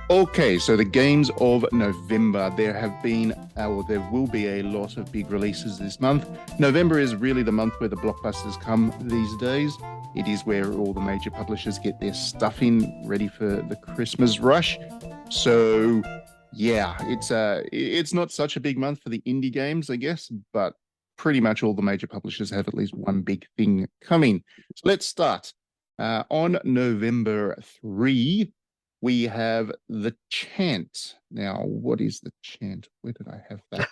Okay, so the games of November. There will be a lot of big releases this month. November is really the month where the blockbusters come these days. It is where all the major publishers get their stuff in, ready for the Christmas rush. So, yeah, it's not such a big month for the indie games, I guess, but pretty much all the major publishers have at least one big thing coming. So let's start. On November 3, we have the chant. Now, what is the chant? Where did I have that?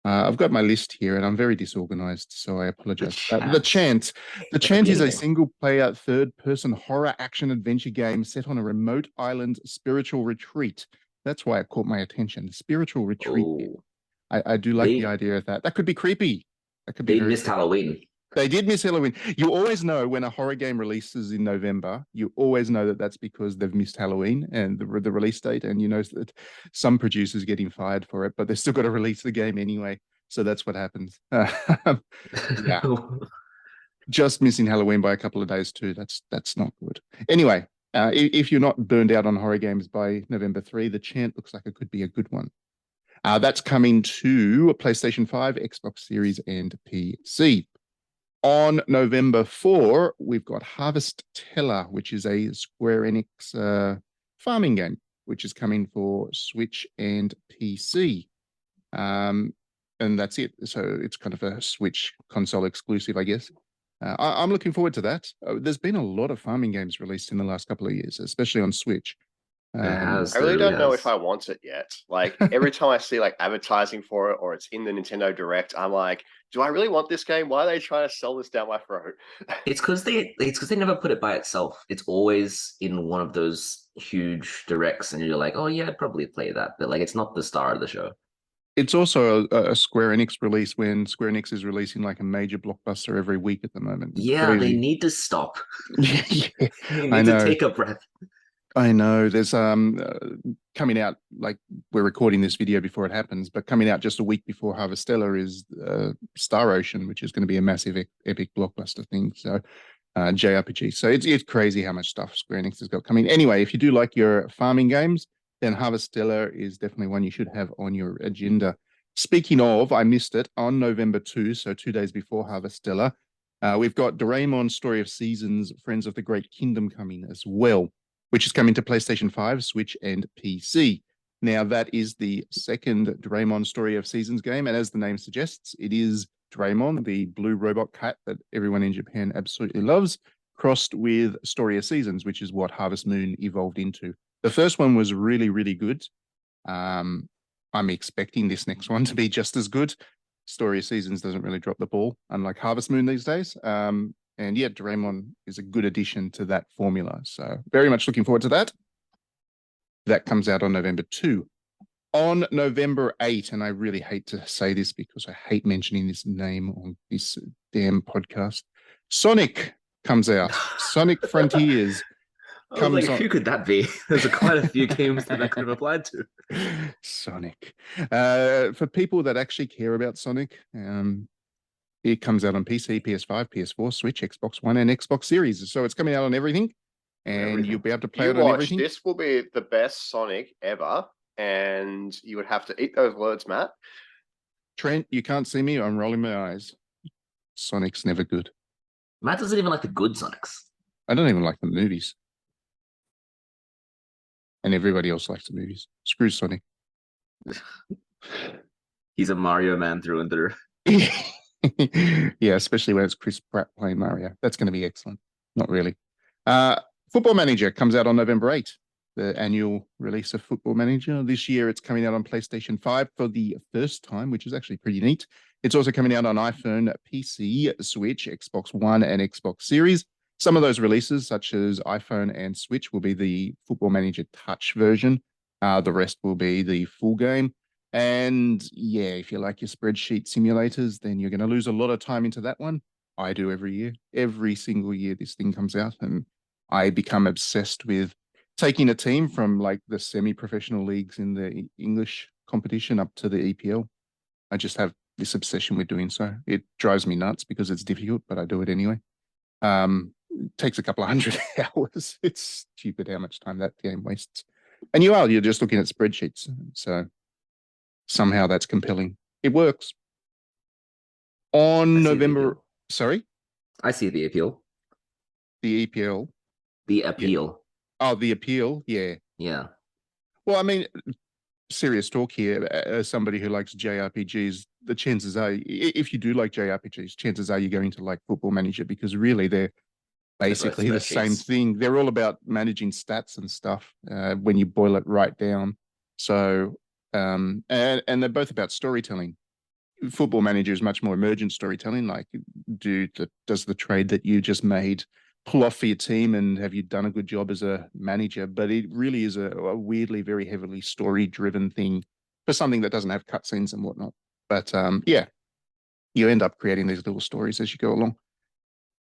I've got my list here and I'm very disorganized, so I The apologize. The chance. chant. The That could chant be is a anything. single player, third person horror action adventure game set on a remote island spiritual retreat. That's why it caught my attention. The spiritual retreat bit. Oh, I do like the they idea of that. That could be creepy. That could be they very missed creepy. Halloween. They did miss Halloween. You always know when a horror game releases in November, you always know that that's because they've missed Halloween and the release date. And you know that some producers getting fired for it, but they've still got to release the game anyway. So that's what happens. Yeah, just missing Halloween by a couple of days too. That's not good. Anyway, if you're not burned out on horror games by November 3, the chant looks like it could be a good one. That's coming to PlayStation 5, Xbox Series, and PC. On November 4, we've got Harvest Teller, which is a Square Enix farming game, which is coming for Switch and PC. Um, and that's it. So it's kind of a Switch console exclusive, I guess. I'm looking forward to that. There's been a lot of farming games released in the last couple of years, especially on Switch. There Um, has, I there really really don't know if has. I want it yet. Like every time I see like advertising for it or it's in the Nintendo Direct, I'm like, do I really want this game? Why are they trying to sell this down my throat? It's because they never put it by itself. It's always in one of those huge directs, and you're like, oh yeah, I'd probably play that, but like it's not the star of the show. it's also a Square Enix release when Square Enix is releasing like a major blockbuster every week at the moment. It's Yeah, they crazy. need to stop. Yeah, They I need to know. take a breath. I know. There's coming out, like, we're recording this video before it happens, but coming out just a week before Harvestella is Star Ocean, which is going to be a massive epic blockbuster thing. So JRPG. So it's crazy how much stuff Square Enix has got coming. Anyway, if you do like your farming games, then Harvestella is definitely one you should have on your agenda. Speaking of, I missed it on November 2, so 2 days before Harvestella. We've got Doraemon Story of Seasons, Friends of the Great Kingdom coming as well, which is coming to PlayStation 5, Switch, and PC. Now, that is the second Doraemon Story of Seasons game. And as the name suggests, it is Doraemon, the blue robot cat that everyone in Japan absolutely loves, crossed with Story of Seasons, which is what Harvest Moon evolved into. The first one was really, really good. Um, I'm expecting this next one to be just as good. Story of Seasons doesn't really drop the ball, unlike Harvest Moon these days. And yeah, Doraemon is a good addition to that formula. So very much looking forward to that. That comes out on November 2. On November 8, and I really hate to say this because I hate mentioning this name on this damn podcast, Sonic comes out. Sonic Frontiers I was like, comes on. who could that be? There's quite a few games that could have applied to. Sonic. For people that actually care about Sonic, it comes out on PC, PS5, PS4, Switch, Xbox One, and Xbox Series. So it's coming out on everything, and you'll Everything. be able to play You it on watch, everything. this will be the best Sonic ever, and you would have to eat those words, Matt. Trent, you can't see me. I'm rolling my eyes. Sonic's never good. Matt doesn't even like the good Sonics. I don't even like the movies. And everybody else likes the movies. Screw Sonic. He's a Mario man through and through. Yeah, especially when it's Chris Pratt playing Mario. That's going to be excellent. Not really. Uh, Football Manager comes out on November 8th, the annual release of Football Manager. This year it's coming out on PlayStation 5 for the first time, which is actually pretty neat. It's also coming out on iPhone, PC, Switch, Xbox One, and Xbox Series. Some of those releases, such as iPhone and Switch, will be the Football Manager Touch version. The rest will be the full game. And yeah, if you like your spreadsheet simulators, then you're going to lose a lot of time into that one. I do every year. Every single year this thing comes out, and I become obsessed with taking a team from like the semi-professional leagues in the English competition up to the EPL. I just have this obsession with doing so. It drives me nuts because it's difficult, but I do it anyway. It takes a couple of hundred hours. It's stupid how much time that game wastes. And you're just looking at spreadsheets. So somehow that's compelling. It works. On I see the November, appeal. sorry, I see the appeal. the EPL. The appeal. Oh, the appeal. Yeah. Yeah. Well, I mean, serious talk here. As somebody who likes JRPGs, the chances are, if you do like JRPGs, chances are you're going to like Football Manager because really they're basically the same spreadsheets. thing. They're all about managing stats and stuff when you boil it right down. So, and they're both about storytelling. Football Manager is much more emergent storytelling. Like, does the trade that you just made pull off for your team, and have you done a good job as a manager? But it really is a weirdly very heavily story-driven thing for something that doesn't have cutscenes and whatnot. But yeah, you end up creating these little stories as you go along.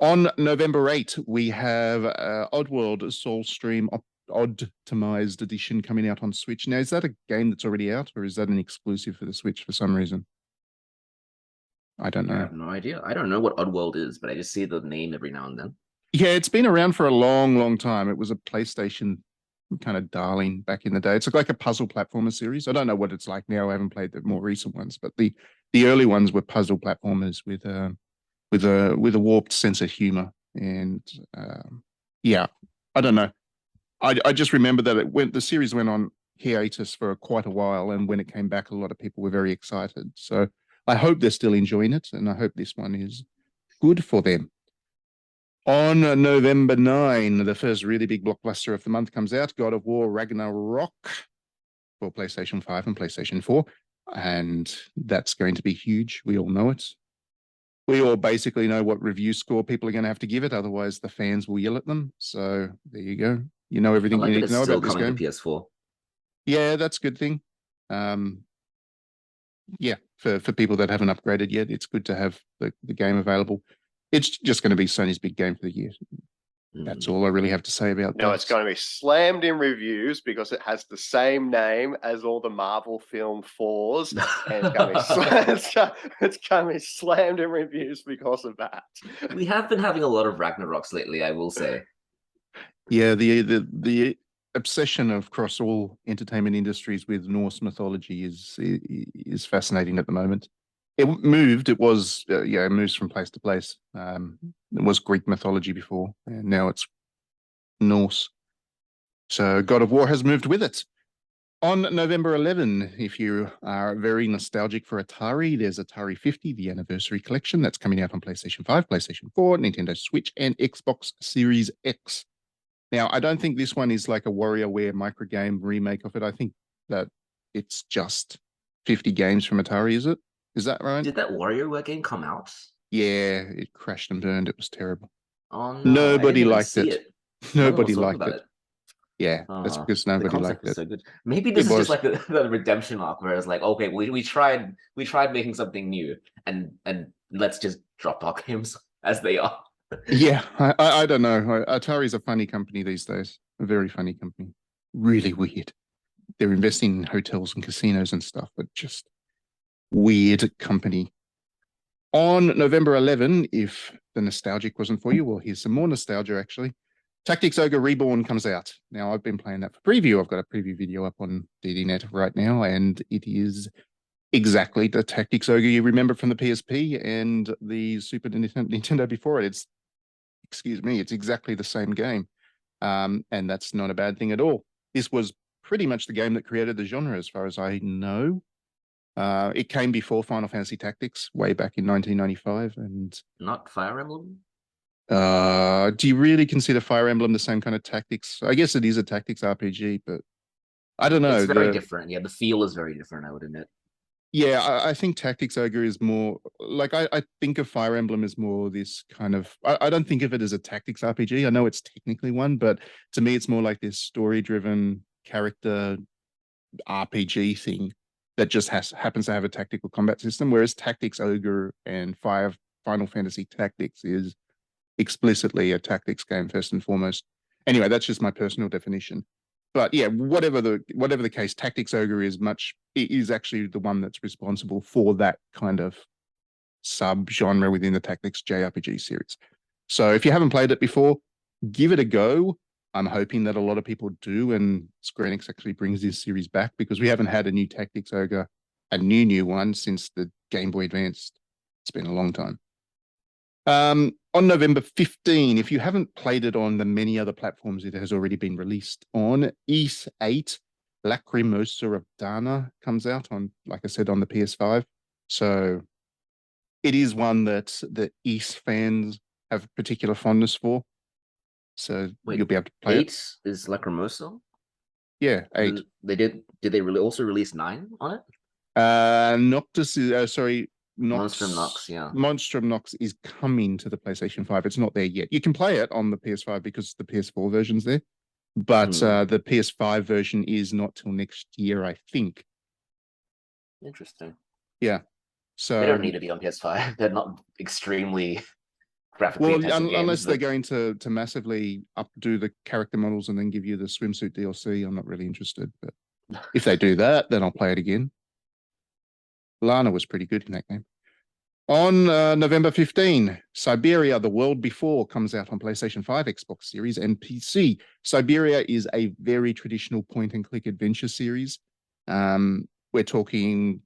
On November 8, we have Oddworld Soulstream Optimized Edition coming out on Switch. Now, is that a game that's already out, or is that an exclusive for the Switch for some reason? I don't I know. have no idea. I don't know what Oddworld is, but I just see the name every now and then. Yeah, it's been around for a long, long time. It was a PlayStation kind of darling back in the day. It's like a puzzle platformer series. I don't know what it's like now. I haven't played the more recent ones, but the early ones were puzzle platformers with a warped sense of humor. And yeah, I don't know. I just remember that the series went on hiatus for quite a while, and when it came back, a lot of people were very excited. So I hope they're still enjoying it, and I hope this one is good for them. On November 9, the first really big blockbuster of the month comes out, God of War Ragnarok for PlayStation 5 and PlayStation 4. And that's going to be huge. We all know it. We all basically know what review score people are going to have to give it. Otherwise, the fans will yell at them. So there you go. You know I everything like you that need it's to know still about this coming game. to PS4. Yeah, that's a good thing. Yeah, for people that haven't upgraded yet, it's good to have the game available. It's just going to be Sony's big game for the year. That's all I really have to say about that. No, it's going to be slammed in reviews because it has the same name as all the Marvel film 4s. And it's going to be slammed in reviews because of that. We have been having a lot of Ragnaroks lately, I will say. Yeah, the obsession across all entertainment industries with Norse mythology is fascinating at the moment. It moved. It was it moves from place to place. It was Greek mythology before, and now it's Norse. So God of War has moved with it. On November 11, if you are very nostalgic for Atari, there's Atari 50, the anniversary collection that's coming out on PlayStation 5, PlayStation 4, Nintendo Switch, and Xbox Series X. Now, I don't think this one is like a WarioWare microgame remake of it. I think that it's just 50 games from Atari, is it? Is that right? Did that WarioWare game come out? Yeah, it crashed and burned. It was terrible. Oh no, Nobody I didn't even liked see it. it. No one Nobody was talking liked about it. Yeah, that's because the nobody concept liked was it. so good. Maybe It this is just was. like the redemption arc where it's like, okay, we tried making something new and let's just drop our games as they are. Yeah, I don't know. Atari's a funny company these days. A very funny company. Really weird. They're investing in hotels and casinos and stuff, but just weird company. On November 11, if the nostalgic wasn't for you, well, here's some more nostalgia actually. Tactics Ogre Reborn comes out. Now, I've been playing that for preview. I've got a preview video up on DDNet right now, and it is exactly the Tactics Ogre you remember from the PSP and the Super Nintendo before it. It's exactly the same game. And that's not a bad thing at all. This was pretty much the game that created the genre, as far as I know. It came before Final Fantasy Tactics, way back in 1995. And Not Fire Emblem? do you really consider Fire Emblem the same kind of tactics? I guess it is a tactics RPG, but I don't know. It's very different. Yeah, the feel is very different, I would admit. Yeah, I think Tactics Ogre is more like I think of Fire Emblem as more this kind of. I don't think of it as a tactics RPG. I know it's technically one, but to me, it's more like this story-driven character RPG thing that just happens to have a tactical combat system. Whereas Tactics Ogre and Final Fantasy Tactics is explicitly a tactics game first and foremost. Anyway, that's just my personal definition. But yeah, whatever the case, Tactics Ogre is actually the one that's responsible for that kind of sub-genre within the Tactics JRPG series. So if you haven't played it before, give it a go. I'm hoping that a lot of people do, and Square Enix actually brings this series back, because we haven't had a new Tactics Ogre, a new one, since the Game Boy Advance. It's been a long time. On November 15, if you haven't played it on the many other platforms it has already been released on, Ys 8, Lacrimosa of Dana comes out on, like I said, on the PS5. So it is one that the Ys fans have particular fondness for. So Wait, you'll be able to play it. 8 is Lacrimosa? Yeah, 8. Did they really also release 9 on it? Noctis is, sorry, Monstrum Nox, yeah. Monstrum Nox is coming to the PlayStation 5. It's not there yet. You can play it on the PS5 because the PS4 version's there. But the PS5 version is not till next year, I think. Interesting. Yeah. So they don't need to be on PS5. They're not extremely graphically intensive games, unless they're but- going to massively updo the character models and then give you the swimsuit DLC, I'm not really interested. But if they do that, then I'll play it again. Lana was pretty good in that game. On November 15, Siberia, The World Before comes out on PlayStation 5, Xbox Series, and PC. Siberia is a very traditional point-and-click adventure series. We're talking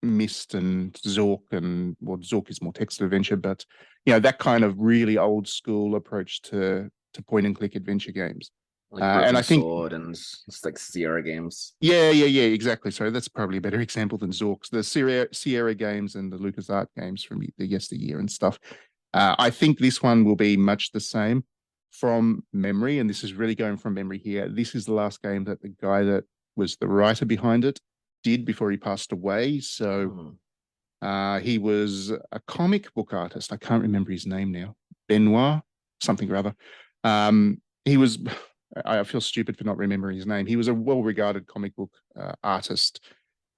Myst and Zork, and well, Zork is more text adventure, but you know, that kind of really old school approach to point-and-click adventure games. like and Broken I think Sword and it's like Sierra games. yeah, exactly. So that's probably a better example than Zork's. The Sierra games and the LucasArts games from the yesteryear and stuff. I think this one will be much the same from memory, and this is really going from memory here. This is the last game that the guy that was the writer behind it did before he passed away. So he was a comic book artist. I can't remember his name now. Benoit, something or other. He was... I feel stupid for not remembering his name. He was a well-regarded comic book artist,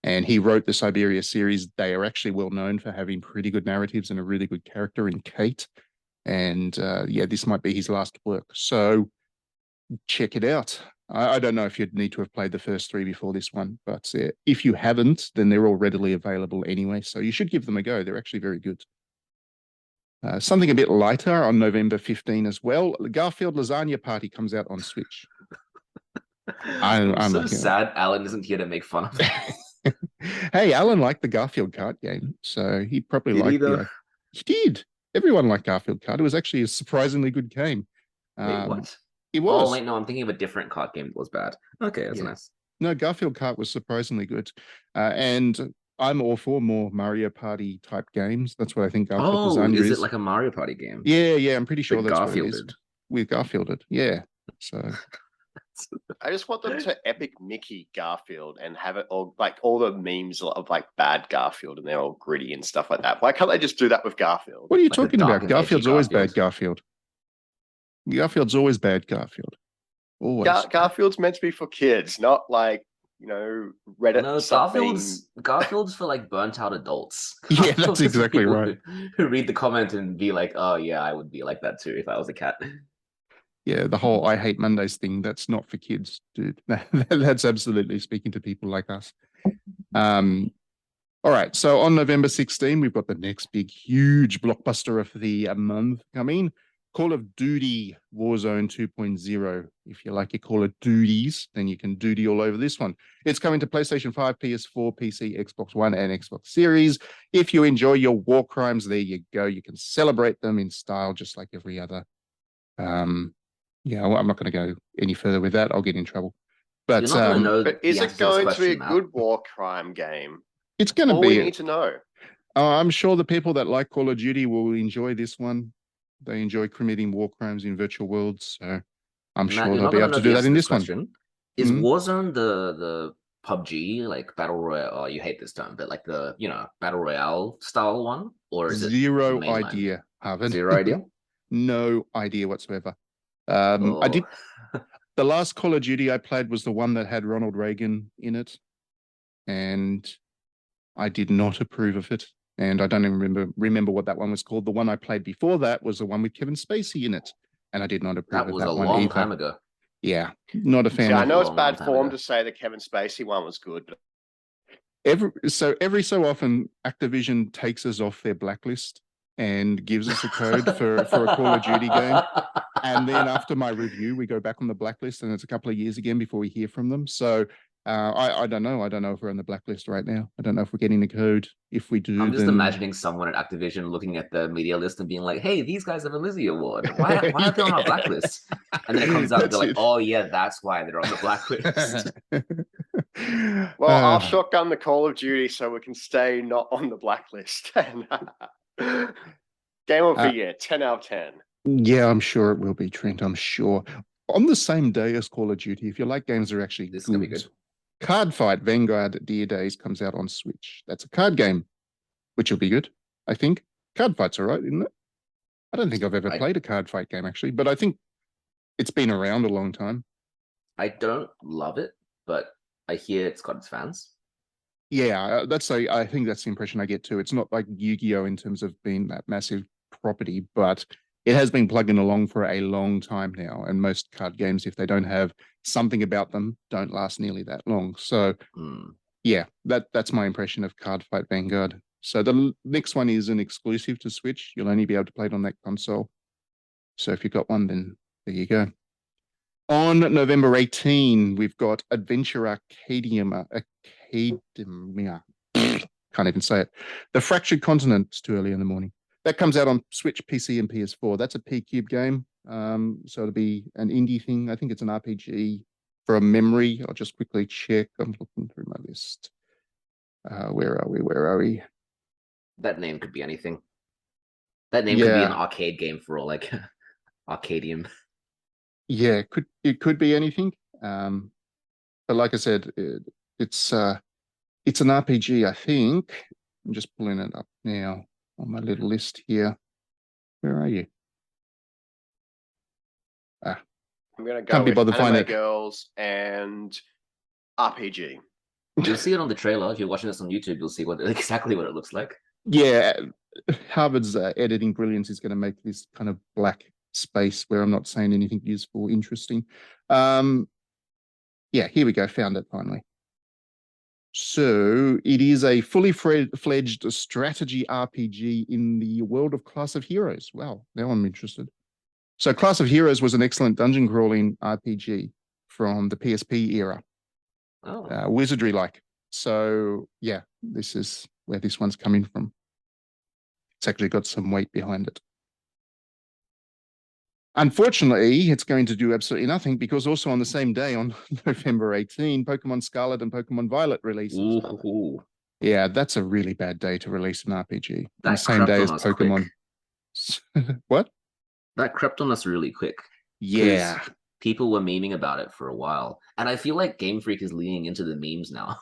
and he wrote the Siberia series. They are actually well known for having pretty good narratives and a really good character in Kate. And yeah, this might be his last work. So check it out. I don't know if you'd need to have played the first 3 before this one, but if you haven't, then they're all readily available anyway. So you should give them a go. They're actually very good. Something a bit lighter on November 15 as well. The Garfield Lasagna Party comes out on Switch. I'm so not here. sad Alan isn't here to make fun of it. Hey, Alan liked the Garfield kart game, so he probably Did he, liked though? He did. Everyone liked Garfield kart. It was actually a surprisingly good game. Wait, what? It was. Oh, wait, no, I'm thinking of a different card game that was bad. Okay, that's Yeah. nice. No, Garfield kart was surprisingly good. And I'm all for more Mario Party type games. That's what I think Garfield Lasagna is it like a Mario Party game? Yeah, I'm pretty sure With that's what it is. Garfielded. With Garfielded, yeah. So I just want them to epic Mickey Garfield and have it all like all the memes of like bad Garfield and they're all gritty and stuff like that. Why can't they just do that with Garfield? what are you Like a talking dark about? and edgy Garfield's always bad Garfield. Garfield. Garfield's always bad Garfield. Always. Garfield's meant to be for kids, not like, you know, Reddit No, something. Garfield's for like burnt out adults. Yeah, that's Garfield's for exactly people right. Who read the comment and be like, oh yeah, I would be like that too if I was a cat. Yeah, the whole I hate Mondays thing, that's not for kids, dude. That's absolutely speaking to people like us. All right, so on November 16, we've got the next big, huge blockbuster of the month coming. Call of Duty Warzone 2.0. If you like your Call of Duties, then you can duty all over this one. It's coming to PlayStation 5, PS4, PC, Xbox One, and Xbox Series. If you enjoy your war crimes, there you go. You can celebrate them in style just like every other. Yeah, well, I'm not going to go any further with that. I'll get in trouble. But, You're not gonna know But the is answer it to this going to be a question, Matt. good war crime game? it's going to All we be... need to know. I'm sure the people that like Call of Duty will enjoy this one. They enjoy committing war crimes in virtual worlds, so I'm Matt, sure you're they'll not be gonna able know to the do that answer in to this one. question. Is Mhm. Warzone the PUBG like battle royale? Oh, you hate this term, but like the battle royale style one, or is it Zero mainline? idea, Harvard. Zero idea. No idea whatsoever. I did. The last Call of Duty I played was the one that had Ronald Reagan in it, and I did not approve of it. And I don't even remember what that one was called. The one I played before that was the one with Kevin Spacey in it, and I did not approve That of was that a one long either. time ago. Yeah, not a fan See, I of know it's long bad time form ago. to say the Kevin Spacey one was good, but every so often Activision takes us off their blacklist and gives us a code for a Call of Duty game. And then after my review, we go back on the blacklist, and it's a couple of years again before we hear from them. So I don't know. I don't know if we're on the blacklist right now. I don't know if we're getting the code. If we do, I'm just then... imagining someone at Activision looking at the media list and being like, "Hey, these guys have a Lizzie Award. Why are they on our blacklist?" And then it comes out and they're like, "Oh yeah, that's why they're on the blacklist." Well, I'll shotgun the Call of Duty so we can stay not on the blacklist. Game of the year, 10 out of 10. Yeah, I'm sure it will be, Trent. I'm sure. On the same day as Call of Duty, if you like games that are actually This is gonna be good. Card Fight Vanguard Dear Days comes out on Switch. That's a card game, which will be good, I think. Card Fight's all right, isn't it? I don't think I've ever played a card fight game, actually, but I think it's been around a long time. I don't love it, but I hear it's got its fans. Yeah, I think that's the impression I get too. It's not like Yu-Gi-Oh! In terms of being that massive property, but it has been plugging along for a long time now. And most card games, if they don't have something about them, don't last nearly that long. So yeah, that's my impression of Card Fight Vanguard. So the next one is an exclusive to Switch. You'll only be able to play it on that console. So if you've got one, then there you go. On November 18, we've got Adventure Arcadium. Can't even say it. The Fractured Continent. It's too early in the morning. That comes out on Switch, PC, and PS4. That's a P-Cube game. So it'll be an indie thing. I think it's an RPG from memory. I'll just quickly check. I'm looking through my list. Where are we? That name could be anything. That name could be an arcade game for all, like Arcadium. Yeah, it could be anything. But like I said, it's an RPG, I think. I'm just pulling it up now on my little list here. Where are you? I'm gonna go with Anime Girls and RPG. You'll see it on the trailer. If you're watching this on YouTube, you'll see exactly what it looks like. Yeah, Harvard's editing brilliance is going to make this kind of black space where I'm not saying anything useful, interesting. Yeah, here we go. Found it finally. So it is a fully fledged strategy RPG in the world of Class of Heroes. Wow, now I'm interested. So Class of Heroes was an excellent dungeon crawling RPG from the PSP era. Wizardry-like. So yeah, this is where this one's coming from. It's actually got some weight behind it. Unfortunately, it's going to do absolutely nothing because also on the same day, on November 18, Pokemon Scarlet and Pokemon Violet releases. Ooh. Yeah, that's a really bad day to release an RPG. On the same day as Pokemon. What? That crept on us really quick. Yeah. People were memeing about it for a while. And I feel like Game Freak is leaning into the memes now.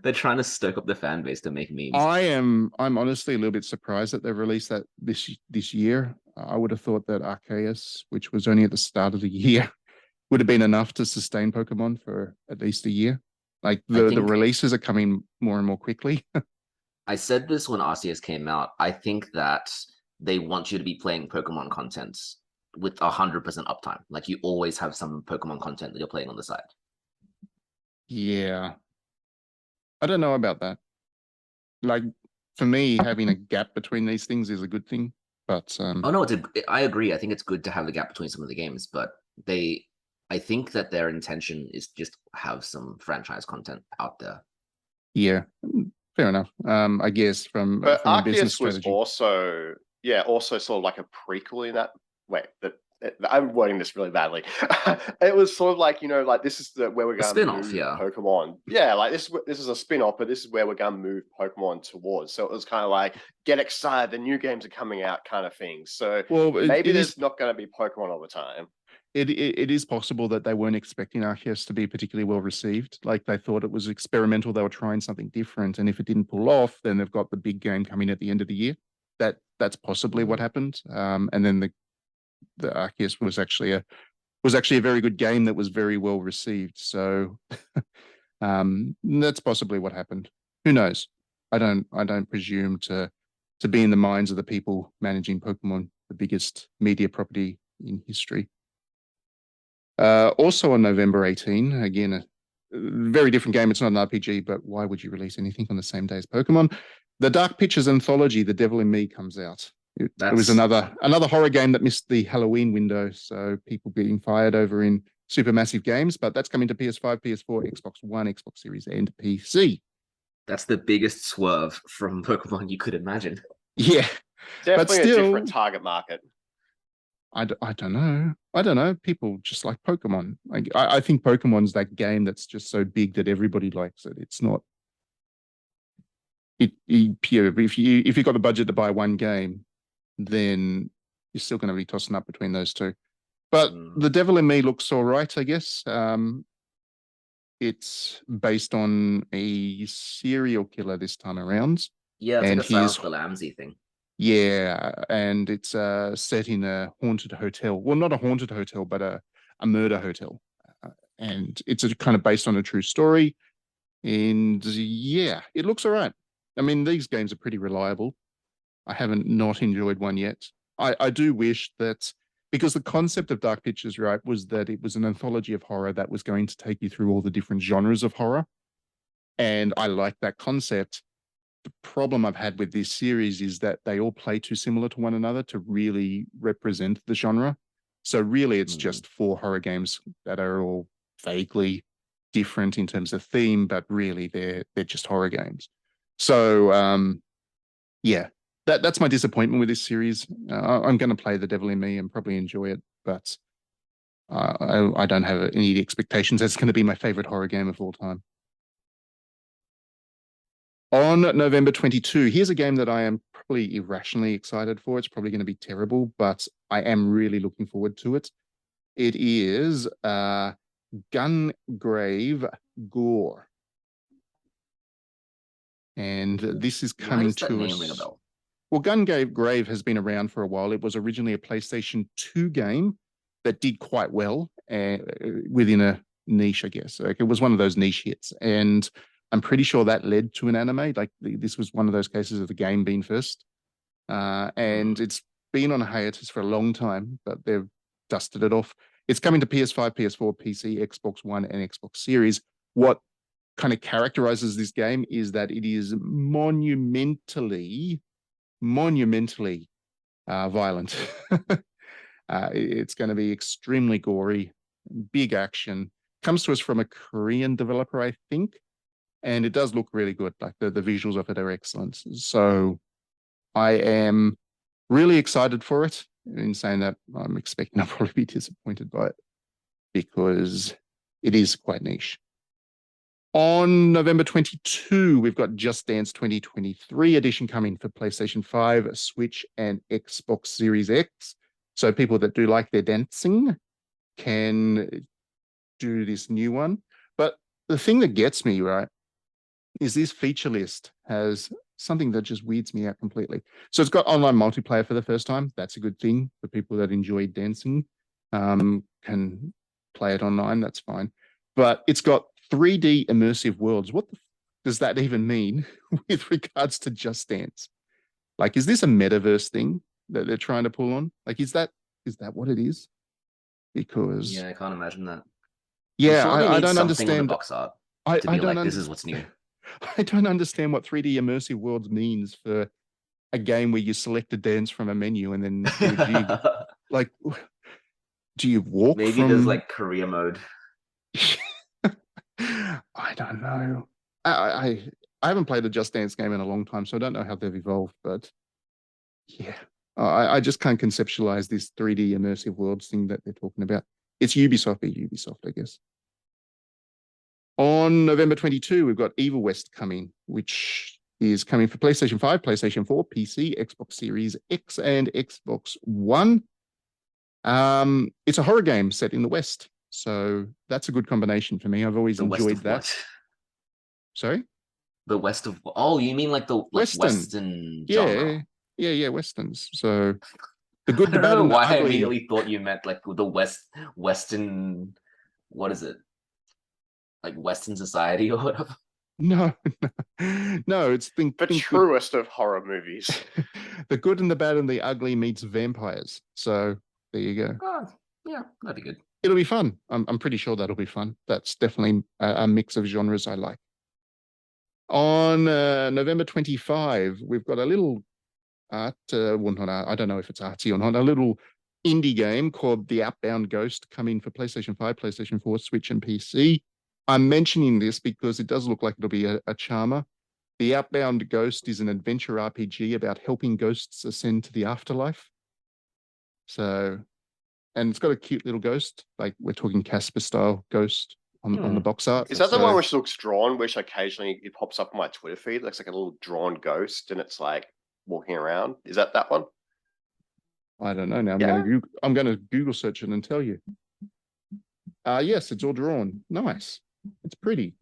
They're trying to stoke up the fan base to make memes. I'm honestly a little bit surprised that they've released that this year. I would have thought that Arceus, which was only at the start of the year, would have been enough to sustain Pokemon for at least a year. Like the releases are coming more and more quickly. I said this when Arceus came out. I think that they want you to be playing Pokemon content with 100% uptime. Like you always have some Pokemon content that you're playing on the side. Yeah. I don't know about that. Like for me, having a gap between these things is a good thing. But oh no, I agree. I think it's good to have the gap between some of the games, but I think that their intention is just have some franchise content out there. Yeah, fair enough. I guess from a business strategy. Was also sort of like a prequel in that way. I'm wording this really badly. It was sort of like, like this is where we're going to move Pokemon. Yeah, like this is a spin-off, but this is where we're going to move Pokemon towards. So it was kind of like, get excited, the new games are coming out kind of thing. So maybe there's not going to be Pokemon all the time. It is possible that they weren't expecting Arceus to be particularly well received. Like they thought it was experimental. They were trying something different. And if it didn't pull off, then they've got the big game coming at the end of the year. That's possibly what happened. And then the Arceus was actually a very good game that was very well received. So that's possibly what happened. Who knows? I don't presume to be in the minds of the people managing Pokemon, the biggest media property in history. Also on November 18, again, a very different game. It's not an RPG, but why would you release anything on the same day as Pokemon? The Dark Pictures anthology, The Devil in Me, comes out. It was That's another horror game that missed the Halloween window, so people being fired over in Supermassive Games, but that's coming to PS5, PS4, Xbox One, Xbox Series, and PC. that's the biggest swerve from Pokemon you could imagine. Yeah, but Definitely still, a different target market. I don't know. I don't know. People just like Pokemon. I think Pokemon's that game that's just so big that everybody likes it. It's not. If you got the budget to buy one game, then you're still going to be tossing up between those two. But The Devil in Me looks all right, I guess. It's based on a serial killer this time around. Yeah, it's and like a Silence of the Lambsy thing. Yeah, and it's set in a haunted hotel. Well, not a haunted hotel, but a murder hotel. And it's kind of based on a true story. And yeah, it looks all right. I mean, these games are pretty reliable. I haven't not enjoyed one yet. I do wish that, because the concept of Dark Pictures, right, was that it was an anthology of horror that was going to take you through all the different genres of horror. And I like that concept. The problem I've had with this series is that they all play too similar to one another to really represent the genre. So really, it's just 4 horror games that are all vaguely different in terms of theme, but really they're just horror games. So yeah, that's my disappointment with this series. I'm going to play The Devil in Me and probably enjoy it, but I don't have any expectations that it's going to be my favorite horror game of all time. On November 22, here's a game that I am probably irrationally excited for. It's probably going to be terrible, but I am really looking forward to it. It is Gungrave Gore. And this is coming to us. Well, Gungrave has been around for a while. It was originally a PlayStation 2 game that did quite well within a niche, I guess. Like, it was one of those niche hits. And I'm pretty sure that led to an anime. Like this was one of those cases of the game being first. And it's been on a hiatus for a long time, but they've dusted it off. It's coming to PS5, PS4, PC, Xbox One, and Xbox Series. What kind of characterizes this game is that it is monumentally violent. It's going to be extremely gory, big action. Comes to us from a Korean developer, I think, and it does look really good. Like the visuals of it are excellent. So I am really excited for it. In saying that, I'm expecting I'll probably be disappointed by it because it is quite niche. On November 22, we've got Just Dance 2023 edition coming for PlayStation 5, Switch, and Xbox Series X. So people that do like their dancing can do this new one. But the thing that gets me, right, is this feature list has something that just weirds me out completely. So it's got online multiplayer for the first time. That's a good thing for people that enjoy dancing. Can play it online, that's fine. But it's got 3D immersive worlds. What does that even mean with regards to Just Dance? Like, is this a metaverse thing that they're trying to pull on? Like, is that what it is? Because I can't imagine that. Yeah, sure I don't understand. On the box art to be like, this is what's new. I don't understand what 3D immersive worlds means for a game where you select a dance from a menu and then do a jig. Like, do you walk? Maybe there's like career mode. I don't know. I haven't played a Just Dance game in a long time, so I don't know how they've evolved. But yeah, I just can't conceptualize this 3D immersive worlds thing that they're talking about. It's Ubisoft, I guess. On November 22, we've got Evil West coming, which is coming for PlayStation 5, PlayStation 4, PC, Xbox Series X, and Xbox One. It's a horror game set in the West, so that's a good combination for me. I've always enjoyed that. What? Sorry? The West of... Oh, you mean like the Western genre? Yeah, Westerns. So the good, the I bad, don't and know the why I ugly. immediately thought you meant like the Western... What is it? Like Western society or whatever? No, it's the truest of horror movies. The good and the bad and the ugly meets vampires. So there you go. Oh, yeah, that'd be good. It'll be fun. I'm pretty sure that'll be fun. That's definitely a mix of genres I like. On November 25, we've got a little art, well, not art, I don't know if it's artsy or not, a little indie game called The Outbound Ghost coming for PlayStation 5, PlayStation 4, Switch, and PC. I'm mentioning this because it does look like it'll be a charmer. The Outbound Ghost is an adventure RPG about helping ghosts ascend to the afterlife. So, and it's got a cute little ghost, like we're talking Casper style ghost on the box art. Is that the one which looks drawn, which occasionally it pops up on my Twitter feed? It looks like a little drawn ghost and it's like walking around. Is that one? I don't know now. I'm going to Google search it and tell you. Yes, it's all drawn. Nice. It's pretty.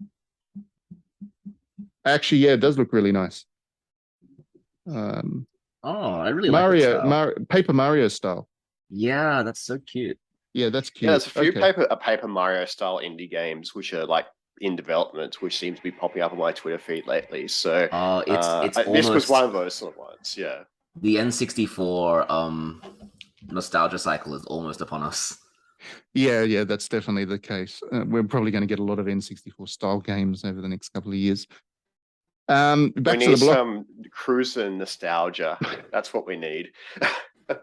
Actually, yeah, it does look really nice. I really like Paper Mario style. Yeah, that's so cute. Yeah, that's cute. Yeah, there's a few Paper Mario style indie games which are like in development, which seem to be popping up on my Twitter feed lately. So it's this was one of those sort of ones. Yeah, the N64 nostalgia cycle is almost upon us. Yeah, that's definitely the case. We're probably going to get a lot of N64 style games over the next couple of years. We need some cruising nostalgia. That's what we need.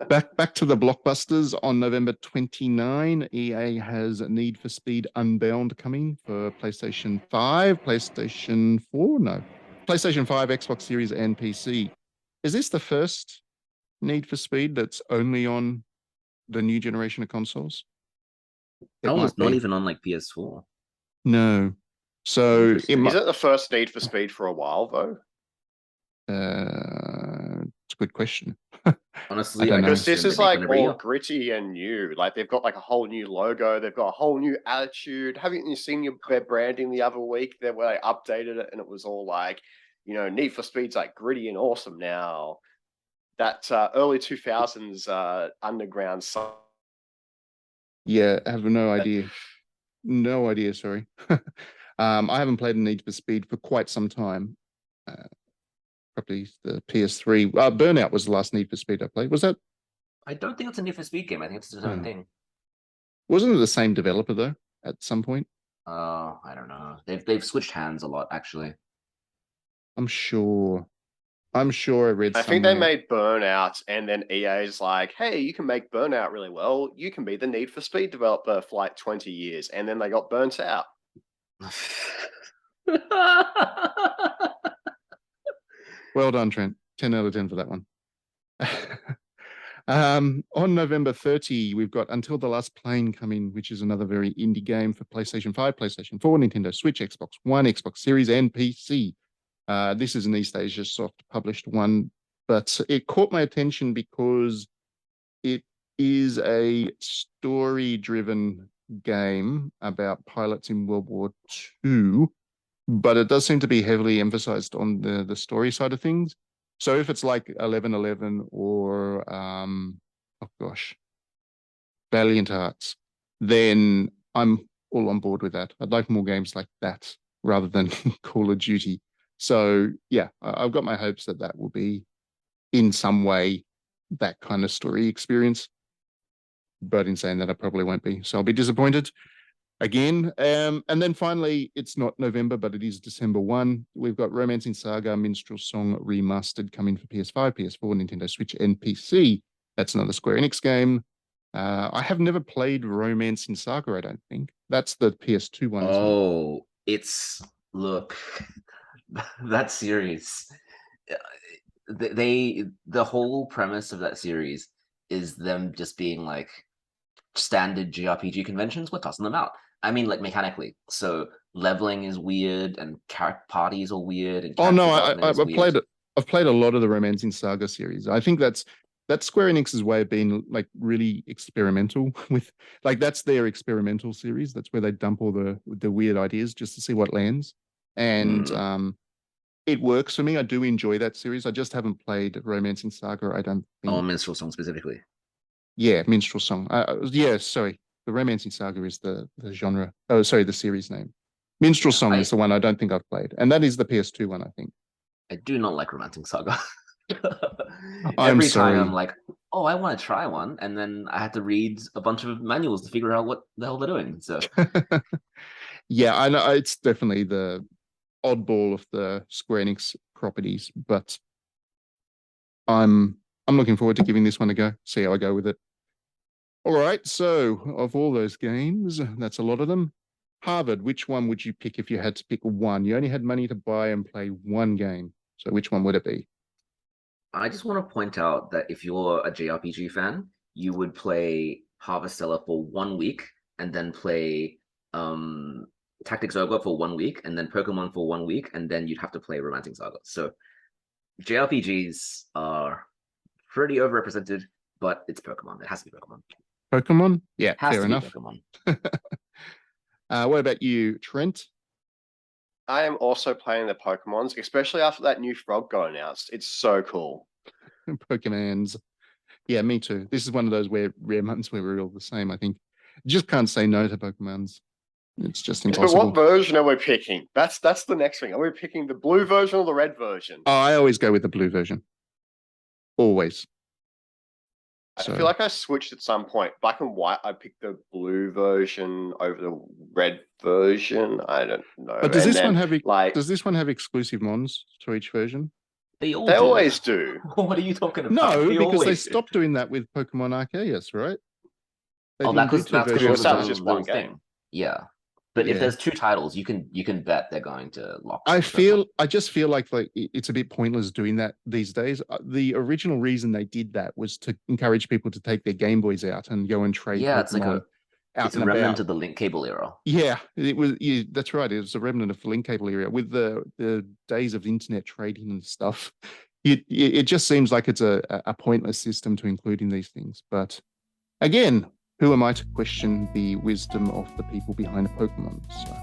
Back to the blockbusters. On November 29, EA has Need for Speed Unbound coming for PlayStation 5, PlayStation 4, no, PlayStation 5, Xbox Series, and PC. Is this the first Need for Speed that's only on the new generation of consoles? It's not even on like PS4. No. So is it the first Need for Speed for a while though? It's a good question. Honestly, because this is like all gritty and new. Like they've got like a whole new logo, they've got a whole new attitude. Haven't you seen their branding the other week? Where they updated it and it was all like, Need for Speed's like gritty and awesome now. That early 2000s underground song. Yeah, I have no idea. No idea, sorry. I haven't played a Need for Speed for quite some time. Probably the PS3. Burnout was the last Need for Speed I played. Was that? I don't think it's a Need for Speed game. I think it's its own thing. Wasn't it the same developer though? At some point. I don't know. They've switched hands a lot, actually. I'm sure I read. I think they made Burnout, and then EA's like, "Hey, you can make Burnout really well. You can be the Need for Speed developer for like 20 years," and then they got burnt out. Well done, Trent. 10 out of 10 for that one. On November 30, we've got Until the Last Plane coming, which is another very indie game for PlayStation 5, PlayStation 4, Nintendo Switch, Xbox One, Xbox Series, and PC. This is an East Asia soft published one, but it caught my attention because it is a story-driven game about pilots in World War II, but it does seem to be heavily emphasized on the story side of things. So if it's like 1111 or Valiant Hearts, then I'm all on board with that. I'd like more games like that rather than Call of Duty. So yeah, I've got my hopes that will be in some way that kind of story experience. But in saying that, I probably won't be. So I'll be disappointed again. And then finally, it's not November, but it is December 1. We've got Romancing Saga Minstrel Song Remastered coming for PS5, PS4, Nintendo Switch, and PC. That's another Square Enix game. I have never played Romancing Saga, I don't think. That's the PS2 one. Oh, look, that series. The whole premise of that series is them just being like standard JRPG conventions. We're tossing them out. I mean, like mechanically. So leveling is weird, and character parties are weird. And I've played a lot of the Romancing Saga series. I think that's Square Enix's way of being like really experimental with, like, that's their experimental series. That's where they dump all the weird ideas just to see what lands. And it works for me. I do enjoy that series. I just haven't played Romancing Saga, I don't think. Oh, Minstrel Song specifically. Yeah, Minstrel Song. Sorry. The Romancing Saga is the genre. Oh, sorry, the series name. Minstrel Song is the one I don't think I've played. And that is the PS2 one, I think. I do not like Romancing Saga. Every time I'm like, oh, I want to try one. And then I had to read a bunch of manuals to figure out what the hell they're doing. So yeah, I know it's definitely oddball of the Square Enix properties, but I'm looking forward to giving this one a go. See how I go with it. All right, so of all those games, that's a lot of them. Harvard, which one would you pick if you had to pick one? You only had money to buy and play one game. So which one would it be? I just want to point out that if you're a JRPG fan, you would play Harvestella for 1 week and then play Tactics Ogre for 1 week and then Pokemon for 1 week, and then you'd have to play Romancing Saga. So JRPGs are pretty overrepresented, but it's Pokemon. It has to be Pokemon. Pokemon? Yeah, has fair to enough. Be Pokemon. What about you, Trent? I am also playing the Pokemons, especially after that new frog got announced. It's so cool. Pokemons. Yeah, me too. This is one of those rare months where we're all the same, I think. You just can't say no to Pokemons. It's just impossible. But what version are we picking? That's the next thing. Are we picking the blue version or the red version? Oh, I always go with the blue version. Always. I feel like I switched at some point. Black and white, I picked the blue version over the red version. I don't know. But does this one have exclusive mons to each version? They always do. What are you talking about? No, because they stopped doing that with Pokemon Arceus, right? That's just one game. Yeah. But if there's two titles, you can bet they're going to lock. I just feel like it's a bit pointless doing that these days. The original reason they did that was to encourage people to take their Game Boys out and go and trade. Yeah, Pokemon it's a remnant of the link cable era. Yeah, it was. Yeah, that's right. It was a remnant of the link cable era with the days of internet trading and stuff. It just seems like it's a pointless system to include in these things. But again, who am I to question the wisdom of the people behind Pokemon? So.